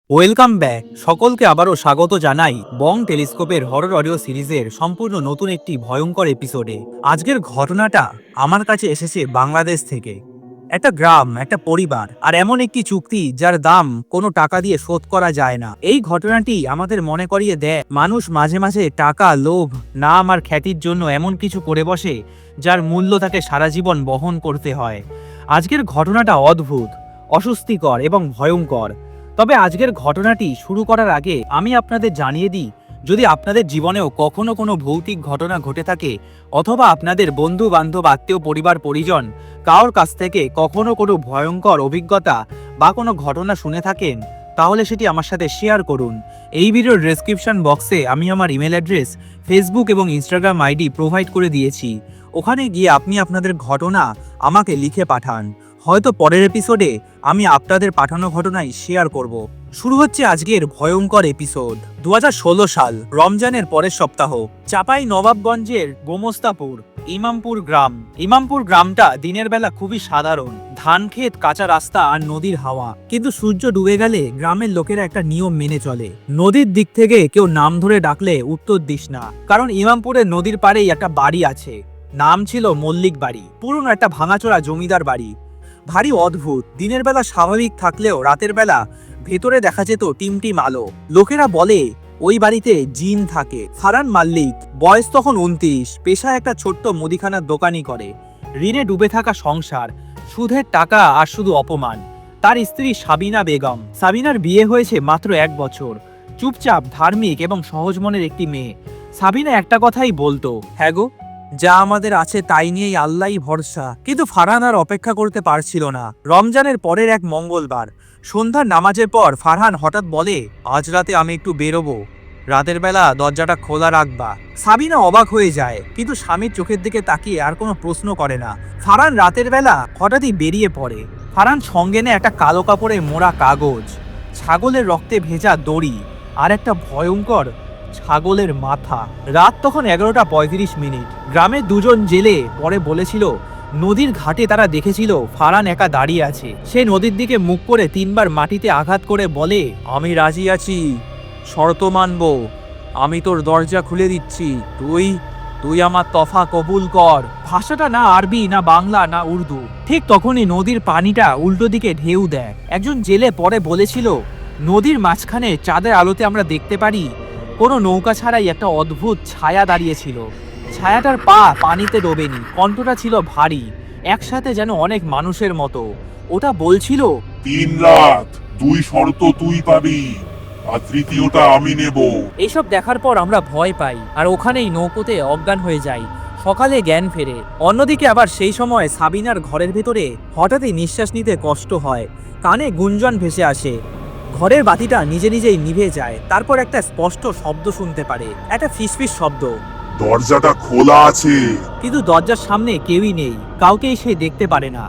Welcome back. সকলকে আবারও স্বাগত জানাই বং টেলিস্কোপের হরর অডিও সিরিজের সম্পূর্ণ নতুন একটি ভয়ঙ্কর এপিসোডে। আজকের ঘটনাটা আমার কাছে এসেছে বাংলাদেশ থেকে। একটা গ্রাম, একটা পরিবার, আর এমন একটি চুক্তি যার দাম কোনো টাকা দিয়ে শোধ করা যায় না। এই ঘটনাটি আমাদের মনে করিয়ে দেয় মানুষ মাঝে মাঝে টাকা, লোভ, নাম আর খ্যাতির জন্য এমন কিছু করে বসে যার মূল্য তাকে সারা জীবন বহন করতে হয়। আজকের ঘটনাটা অদ্ভুত, অস্বস্তিকর এবং ভয়ঙ্কর। তবে আজকের ঘটনাটি শুরু করার আগে আমি আপনাদের জানিয়ে দিই, যদি আপনাদের জীবনেও কখনো কোনো ভৌতিক ঘটনা ঘটে থাকে অথবা আপনাদের বন্ধু বান্ধব, আত্মীয়, পরিবার, পরিজন কারোর কাছ থেকে কখনো কোনো ভয়ঙ্কর অভিজ্ঞতা বা কোনো ঘটনা শুনে থাকেন, তাহলে সেটি আমার সাথে শেয়ার করুন। এই ভিডিওর ডেসক্রিপশন বক্সে আমি আমার ইমেল অ্যাড্রেস, ফেসবুক এবং ইনস্টাগ্রাম আইডি প্রোভাইড করে দিয়েছি। ওখানে গিয়ে আপনি আপনাদের ঘটনা আমাকে লিখে পাঠান। হয়তো পরের এপিসোডে আমি আপনাদের পাঠানো ঘটনাই শেয়ার করব। শুরু হচ্ছে আজকের ভয়ঙ্কর এপিসোড। 2016 সাল, রমজানের পরের সপ্তাহ। চাপাই নবাবগঞ্জের গোমস্তাপুর ইমামপুর গ্রাম। ইমামপুর গ্রামটা দিনের বেলা খুবই সাধারণ, ধান ক্ষেত, কাঁচা রাস্তা আর নদীর হাওয়া। কিন্তু সূর্য ডুবে গেলে গ্রামের লোকেরা একটা নিয়ম মেনে চলে। নদীর দিক থেকে কেউ নাম ধরে ডাকলে উত্তর দিস না, কারণ ইমামপুরের নদীর পাড়েই একটা বাড়ি আছে। নাম ছিল মল্লিক বাড়ি। পুরনো একটা ভাঙাচোরা জমিদার বাড়ি। ভারী অদ্ভুত। দিনের বেলা স্বাভাবিক থাকলেও রাতের বেলা ভেতরে দেখা যেত টিমটিম আলো। লোকেরা বলে ওই বাড়িতে জিন থাকে। ফারহান মাল্লিক, বয়স তখন 29, পেশায় একটা ছোট্ট মুদিখানার দোকানি করে। ঋণে ডুবে থাকা সংসার, সুদের টাকা আর শুধু অপমান। তার স্ত্রী সাবিনা বেগম। সাবিনার বিয়ে হয়েছে মাত্র 1 বছর। চুপচাপ, ধার্মিক এবং সহজ মনের একটি মেয়ে। সাবিনা একটা কথাই বলতো, হ্যাঁ গো, যা আমাদের আছে তাই নিয়েই আল্লাহই ভরসা। কিন্তু ফারহান আর অপেক্ষা করতে পারছিল না। রমজানের পরের এক মঙ্গলবার সন্ধ্যার নামাজের পর ফারহান হঠাৎ বলে, আজ রাতে আমি একটু বেরোবো, রাতের বেলা দরজাটা খোলা রাখবা। সাবিনা অবাক হয়ে যায়, কিন্তু স্বামীর চোখের দিকে তাকিয়ে আর কোনো প্রশ্ন করে না। ফারহান রাতের বেলা হঠাৎই বেরিয়ে পড়ে। ফারহান সঙ্গে নেয় একটা কালো কাপড়ে মোড়া কাগজ, ছাগলের রক্তে ভেজা দড়ি আর একটা ভয়ঙ্কর ছাগলের মাথা। রাত তখন 11:35। গ্রামের দুজন জেলে পরে বলেছিল নদীর ঘাটে তারা দেখেছিল ফারহান একা দাঁড়িয়ে আছে। সে নদীর দিকে মুখ করে 3বার মাটিতে আঘাত করে বলে, আমি রাজি আছি, শর্ত মানব, আমি তোর দরজা খুলে দিচ্ছি, তুই আমার তফা কবুল কর। ভাষাটা না আরবি, না বাংলা, না উর্দু। ঠিক তখনই নদীর পানিটা উল্টো দিকে ঢেউ দেয়। একজন জেলে পরে বলেছিল, নদীর মাঝখানে চাঁদের আলোতে আমরা দেখতে পারি কোনো নৌকা ছাড়াই একটা অদ্ভুত ছায়া দাঁড়িয়েছিল। ছায়াটার পা পানিতে ডোবেনি, কণ্ঠটা ছিল ভারী, একসাথে যেন অনেক মানুষের মতো। ওটা বলছিল, 3 রাত, 2 শর্ত তুই পাবি, আর তৃতীয়টা আমি নেব। এইসব দেখার পর আমরা ভয় পাই আর ওখানেই নৌকোতে অজ্ঞান হয়ে যাই। সকালে জ্ঞান ফেরে। অন্যদিকে আবার সেই সময় সাবিনার ঘরের ভেতরে হঠাৎই নিঃশ্বাস নিতে কষ্ট হয়। কানে গুঞ্জন ভেসে আসে। ঘরের বাতিটা নিজে নিজেই নিভে যায়। তারপর একটা স্পষ্ট শব্দ শুনতে পারে, একটা ফিসফিস শব্দ। দরজাটা খোলা আছে। কিন্তু দরজার সামনে কেউই নেই, কাউকেই সে দেখতে পারে না।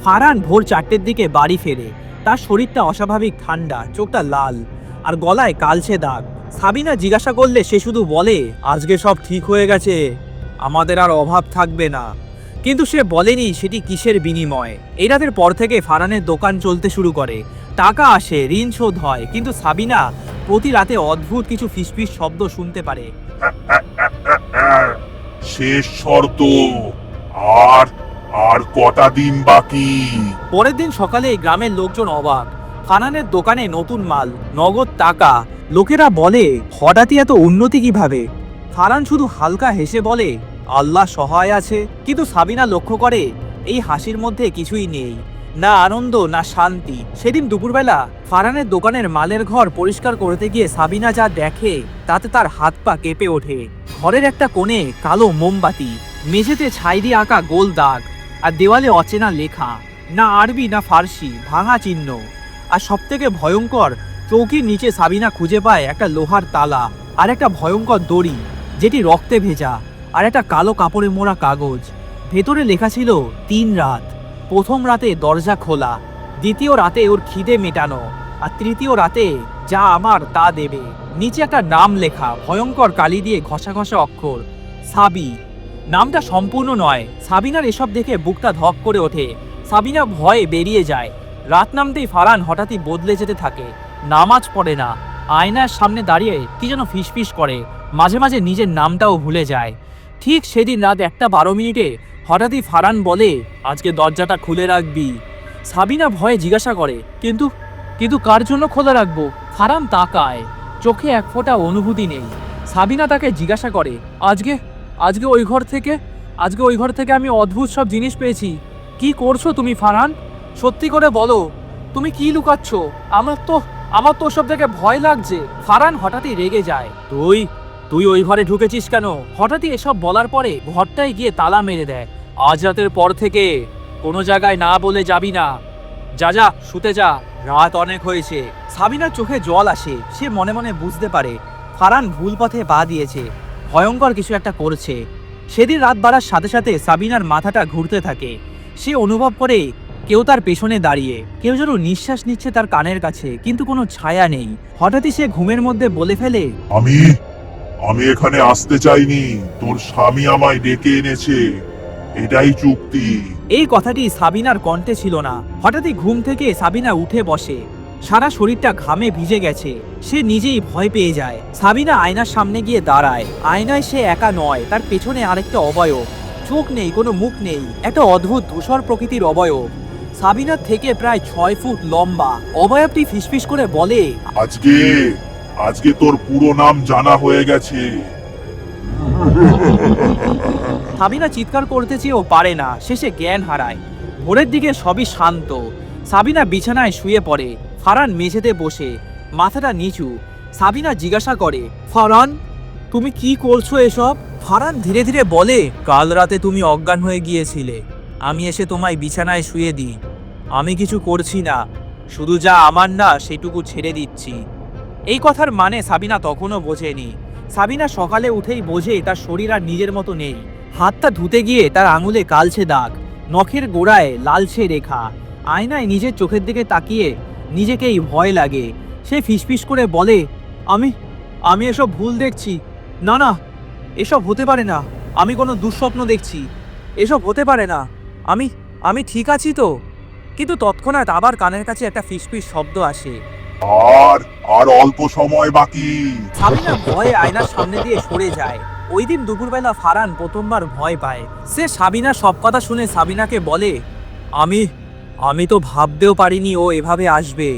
ফারহান ভোর 4টের দিকে বাড়ি ফেরে। তার শরীরটা অস্বাভাবিক ঠান্ডা, চোখটা লাল আর গলায় কালচে দাগ। সাবিনা জিজ্ঞাসা করলে সে শুধু বলে, আজকে সব ঠিক হয়ে গেছে, আমাদের আর অভাব থাকবে না। কিন্তু সে বলেনি সেটি কিসের বিনিময়। এই রাতের পর থেকে ফারহানের দোকান চলতে শুরু করে। টাকা আসে, ঋণ শোধ হয়, কিন্তু সাবিনা প্রতি রাতে অদ্ভুত কিছু ফিসফিস শব্দ শুনতে পারে। শেষ শর্ত, আর আর কটা দিন বাকি? পরের দিন সকালে গ্রামের লোকজন অবাক। ফারহানের দোকানে নতুন মাল, নগদ টাকা। লোকেরা বলে, হঠাৎই এত উন্নতি কিভাবে? ফারহান শুধু হালকা হেসে বলে, আল্লাহ সহায় আছে। কিন্তু সাবিনা লক্ষ্য করে এই হাসির মধ্যে কিছুই নেই, না আনন্দ, না শান্তি। সেদিন দুপুরবেলা ফারহানের দোকানের মালের ঘর পরিষ্কার করতে গিয়ে সাবিনা যা দেখে তাতে তার হাত পা কেঁপে ওঠে। ঘরের একটা কোণে কালো মোমবাতি, মেঝেতে ছাই দিয়ে আঁকা গোল দাগ, আর দেওয়ালে অচেনা লেখা, না আরবি না ফার্সি, ভাঙা চিহ্ন। আর সবথেকে ভয়ঙ্কর, চৌকির নিচে সাবিনা খুঁজে পায় একটা লোহার তালা আর একটা ভয়ঙ্কর দড়ি যেটি রক্তে ভেজা, আর একটা কালো কাপড়ে মোড়া কাগজ। ভেতরে লেখা ছিল 3 রাত। প্রথম রাতে দরজা খোলা, দ্বিতীয় রাতে ওর খিদে মেটানো, আর তৃতীয় রাতে যা আমার তা দেবে। নিচে একটা নাম লেখা, ভয়ঙ্কর কালি দিয়ে ঘষা ঘষা অক্ষর, সাবি। নামটা সম্পূর্ণ নয়। সাবিনার এসব দেখে বুকটা ধক করে ওঠে। সাবিনা ভয়ে বেরিয়ে যায়। রাত নামতেই ফারহান হঠাৎই বদলে যেতে থাকে। নামাজ পড়ে না, আয়নার সামনে দাঁড়িয়ে কি যেন ফিসফিস করে, মাঝে মাঝে নিজের নামটাও ভুলে যায়। ঠিক সেদিন রাত 1:12 হঠাৎই ফারহান বলে, আজকে দরজাটা খুলে রাখবি। সাবিনা ভয়ে জিজ্ঞাসা করে, কিন্তু কিন্তু কার জন্য খোলা রাখবো? ফারহান তাকায়, চোখে এক ফোঁটা অনুভূতি নেই। সাবিনা তাকে জিজ্ঞাসা করে, আজকে আজকে ওই ঘর থেকে আমি অদ্ভুত সব জিনিস পেয়েছি। কি করছো তুমি ফারহান? সত্যি করে বলো, তুমি কি লুকাচ্ছ? আমার তো ওসব দেখে ভয় লাগছে। ফারহান হঠাৎই রেগে যায়। তুই ওই ঘরে ঢুকেছিস কেন? হঠাৎই এসব বলার পরে ঘরটায় গিয়ে তালা মেরে দেয়। আজ রাতের পর থেকে কোনো জায়গায় না বলে যাবি না। যা শুতে যা, রাত অনেক হয়েছে। সাবিনার চোখে জল আসে। সে মনে মনে বুঝতে পারে ফারহান ভুল পথে পা দিয়েছে, ভয়ঙ্কর কিছু একটা করছে। সেদিন রাত বাড়ার সাথে সাথে সাবিনার মাথাটা ঘুরতে থাকে। সে অনুভব করে কেউ তার পেছনে দাঁড়িয়ে, কেউ যেন নিঃশ্বাস নিচ্ছে তার কানের কাছে, কিন্তু কোনো ছায়া নেই। হঠাৎই সে ঘুমের মধ্যে বলে ফেলে, আমি আমি এখানে আসতে চাইনি, তোর স্বামী আমায় ডেকে এনেছে, এটাই চুক্তি। এই কথাটি সাবিনার কণ্ঠে ছিল না। হঠাৎই ঘুম থেকে সাবিনা উঠে বসে। সারা শরীরটা ঘামে ভিজে গেছে। সে নিজেই ভয় পেয়ে যায়। সাবিনা আয়নার সামনে গিয়ে দাঁড়ায়। আয়নায় সে একা নয়, তার পেছনে আরেকটা অবয়ব। চোখ নেই, কোনো মুখ নেই, একটা অদ্ভুত ধূসর প্রকৃতির অবয়ব। সাবিনার থেকে প্রায় 6 ফুট লম্বা। অবয়বটি ফিসফিস করে বলে, আজকে তোর পুরো নাম জানা হয়ে গেছে। সাবিনা চিৎকার করতে চেয়েও পারে না, শেষে জ্ঞান হারায়। ভোরের দিকে সবই শান্ত। সাবিনা বিছানায় শুয়ে পড়ে। ফারহান মেঝেতে বসে, মাথাটা নিচু। সাবিনা জিজ্ঞাসা করে, ফারহান, তুমি কি করছো এসব? ফারহান ধীরে ধীরে বলে, কাল রাতে তুমি অজ্ঞান হয়ে গিয়েছিলে। আমি এসে তোমায় বিছানায় শুয়ে দিই। আমি কিছু করছি না, শুধু যা আমার না সেটুকু ছেড়ে দিচ্ছি। এই কথার মানে সাবিনা তখনও বোঝেনি। সাবিনা সকালে উঠেই বোঝে তার শরীর আর নিজের মতো নেই। হাতটা ধুতে গিয়ে তার আঙুলে কালছে দাগ, নখের গোড়ায় লালচে রেখা। আয়নায় নিজের চোখের দিকে তাকিয়ে নিজেকেই ভয় লাগে। সে ফিসফিস করে বলে, আমি এসব ভুল দেখছি। না, এসব হতে পারে না। আমি কোনো দুঃস্বপ্ন দেখছি। এসব হতে পারে না। আমি ঠিক আছি তো? কিন্তু তৎক্ষণাৎ আবার কানের কাছে একটা ফিসফিস শব্দ আসে। আর অল্প সময় বাকি। সাবিনা ভয়ে আয়নার সামনে দিয়ে সরে যায়। ওই দিন দুপুরবেলা ফারহান প্রথমবার ভয় পায়। সে সাবিনার সব কথা শুনে সাবিনাকে বলে, আমি তো ভাবতেও পারিনি ও এভাবে আসবে।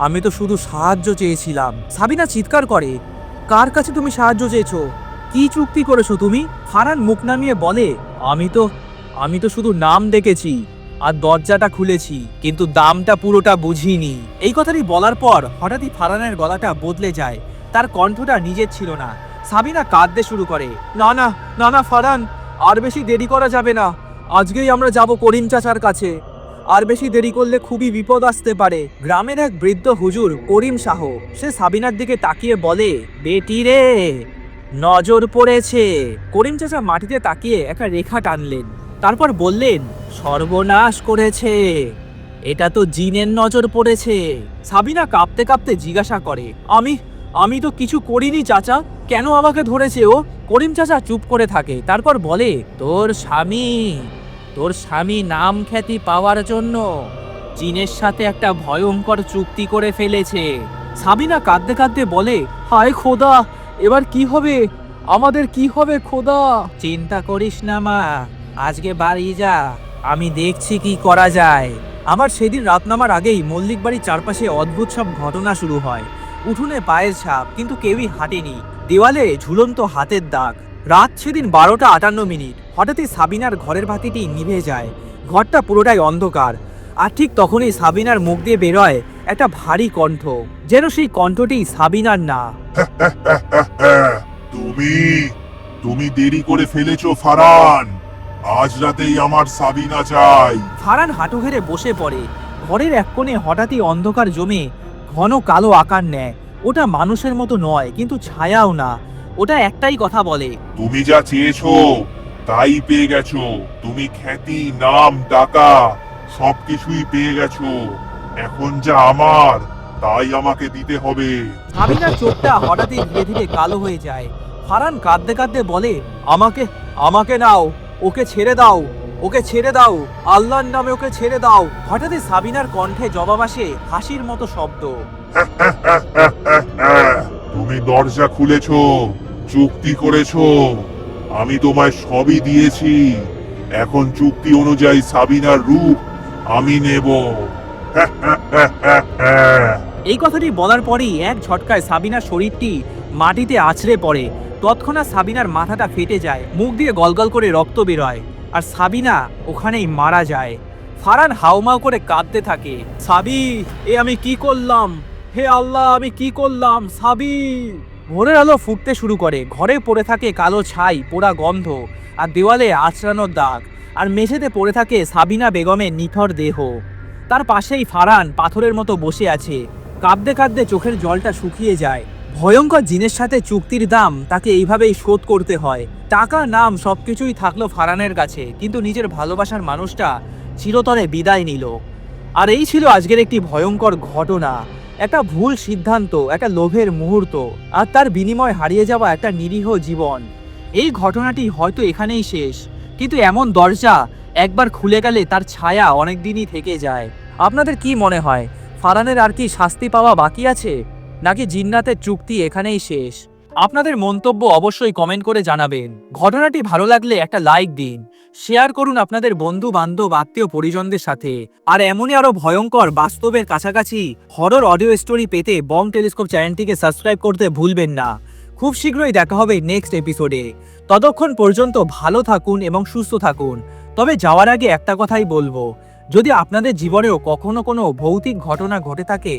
আমি তো শুধু সাহায্য চেয়েছিলাম। সাবিনা চিৎকার করে, কার কাছে তুমি সাহায্য চেয়েছো? কি চুক্তি করেছো তুমি? ফারহান মুখ নামিয়ে বলে, আমি তো শুধু নাম দেখেছি আর দরজাটা খুলেছি, কিন্তু দামটা পুরোটা বুঝিনি। এই কথাটি বলার পর হঠাৎই ফারহানের গলাটা বদলে যায়। তার কণ্ঠটা নিজের ছিল না। সাবিনা কাঁদতে শুরু করে, না ফারহান, আর বেশি দেরি করা যাবে না। আজকেই আমরা যাব করিম চাচার কাছে। আর বেশি দেরি করলে খুবই বিপদ আসতে পারে। গ্রামের এক বৃদ্ধ হুজুর করিম শাহ, সে সাবিনার দিকে তাকিয়ে বলে, বেটি রে, নজর পড়েছে। করিম চাচা মাটিতে তাকিয়ে একটা রেখা টানলেন, তারপর বললেন, সর্বনাশ করেছে, এটা তো জিনের নজর পড়েছে। সাবিনা কাঁপতে কাঁপতে জিজ্ঞাসা করে, আমি তো কিছু করিনি চাচা, কেন আমাকে ধরেছে ও? করিম চাচা চুপ করে থাকে, তারপর বলে, তোর স্বামী নাম খ্যাতি পাওয়ার জন্য জিনের সাথে একটা ভয়ঙ্কর চুক্তি করে ফেলেছে। সাবিনা কাঁদতে কাঁদতে বলে, হায় খোদা, এবার কি হবে? আমাদের কি হবে খোদা? চিন্তা করিস না মা, আজকে বাড়ি যা, আমি দেখছি কি করা যায়। আবার সেদিন রাত নামার আগেই মল্লিক বাড়ির চারপাশে অদ্ভুত সব ঘটনা শুরু হয়। উঠোনে পায়ের ছাপ, কিন্তু কেউই হাঁটেনি। দেওয়ালে ঝুলন্ত হাতের দাগ। রাত সেদিন 12:58। হঠাৎই সাবিনার ঘরের বাতিটি নিভে যায়। ঘরটা পুরোটাই অন্ধকার। আর ঠিক তখনই সাবিনার মুখ দিয়ে বেরোয় একটা ভারী কণ্ঠ, যেন সেই কণ্ঠটি সাবিনার না। তুমি দেরি করে ফেলেছো ফারহান, আজ রাতেই আমার সাবিনা চাই। ফারহান হাঁটু ঘেরে বসে পড়ে। ঘরের এক কোণে হঠাৎই অন্ধকার জমে ঘন কালো আকার নেয়। ওটা মানুষের মতো নয়, কিন্তু ছায়াও না। ওটা একটাই কথা বলে, তুমি যা চেয়েছো তাই পেয়ে গেছো। তুমি খ্যাতি, নাম, টাকা সবকিছুই পেয়ে গেছো। এখন যা আমার, তাই আমাকে দিতে হবে। সাবিনার চোখটা হঠাৎই ধীরে ধীরে কালো হয়ে যায়। ফারহান কাঁদতে কাঁদতে বলে, আমাকে নাও, ওকে ছেড়ে দাও। ওকে ছেড়ে দাও, আল্লাহর নামে ওকে ছেড়ে দাও। হঠাৎই সাবিনার কণ্ঠে জবাব আসে হাসির মতো শব্দ। তুমি দরজা খুলেছো, চুক্তি করেছো, আমি তোমায় সবই দিয়েছি। এখন চুক্তি অনুযায়ী সাবিনার রূপ আমি নেব। এই কথাটি বলার পরেই এক ঝটকায় সাবিনার শরীরটি মাটিতে আছড়ে পড়ে। তৎক্ষণাৎ সাবিনার মাথাটা ফেটে যায়, মুখ দিয়ে গলগল করে রক্ত বেরোয়, আর সাবিনা ওখানেই মারা যায়। ফারহান হাউমাউ করে কাঁদতে থাকে। সাবি, এ আমি কি করলাম? হে আল্লাহ, আমি কি করলাম? সাবি! ভোরের আলো ফুটতে শুরু করে, ঘরে পড়ে থাকে কালো ছাই, পোড়া গন্ধ, আর দেওয়ালে আঁচড়ানোর দাগ, আর মেঝেতে পড়ে থাকে সাবিনা বেগমের নিথর দেহ। তার পাশেই ফারহান পাথরের মতো বসে আছে, কাঁদতে কাঁদতে চোখের জলটা শুকিয়ে যায়। ভয়ঙ্কর জিনের সাথে চুক্তির দাম তাকে এইভাবেই শোধ করতে হয়। টাকা, নাম সবকিছুই থাকলো ফারহানের কাছে, কিন্তু নিজের ভালোবাসার মানুষটা চিরতরে বিদায় নিল। আর এই ছিল আজকের একটি ভয়ঙ্কর ঘটনা, একটা ভুল সিদ্ধান্ত, একটা লোভের মুহূর্ত, আর তার বিনিময়ে হারিয়ে যাওয়া একটা নিরীহ জীবন। এই ঘটনাটি হয়তো এখানেই শেষ, কিন্তু এমন দরজা একবার খুলে গেলে তার ছায়া অনেক দিনই থেকে যায়। আপনাদের কি মনে হয়, ফারহানের আর কি শাস্তি পাওয়া বাকি আছে, নাকি জিন্নাতের চুক্তি এখানেই শেষ? আপনাদের মন্তব্য অবশ্যই কমেন্ট করে জানাবেন। ঘটনাটি ভালো লাগলে একটা লাইক দিন, শেয়ার করুন আপনাদের বন্ধু বান্ধব আত্মীয় পরিজনদের সাথে। আর এমনই আরো ভয়ঙ্কর বাস্তবের কাছাকাছি হরর অডিও স্টোরি পেতে বং টেলিস্কোপ চ্যানেলটিকে সাবস্ক্রাইব করতে ভুলবেন না। খুব শীঘ্রই দেখা হবে নেক্সট এপিসোডে। ততক্ষণ পর্যন্ত ভালো থাকুন এবং সুস্থ থাকুন। তবে যাওয়ার আগে একটা কথাই বলবো, যদি আপনাদের জীবনেও কখনো কোনো ভৌতিক ঘটনা ঘটে থাকে,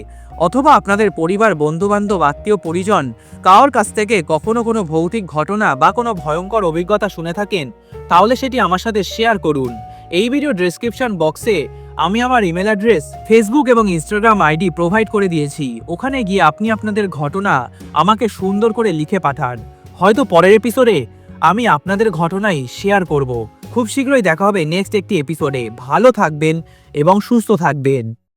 অথবা আপনাদের পরিবার, বন্ধুবান্ধব, আত্মীয় পরিজন কারোর কাছ থেকে কখনো কোনো ভৌতিক ঘটনা বা কোনো ভয়ঙ্কর অভিজ্ঞতা শুনে থাকেন, তাহলে সেটি আমার সাথে শেয়ার করুন। এই ভিডিও ডেসক্রিপশন বক্সে আমি আমার ইমেল অ্যাড্রেস, ফেসবুক এবং ইনস্টাগ্রাম আইডি প্রোভাইড করে দিয়েছি। ওখানে গিয়ে আপনি আপনাদের ঘটনা আমাকে সুন্দর করে লিখে পাঠান। হয়তো পরের এপিসোডে আমি আপনাদের ঘটনাই শেয়ার করব। খুব শীঘ্রই দেখা হবে নেক্সট একটি এপিসোডে। ভালো থাকবেন এবং সুস্থ থাকবেন।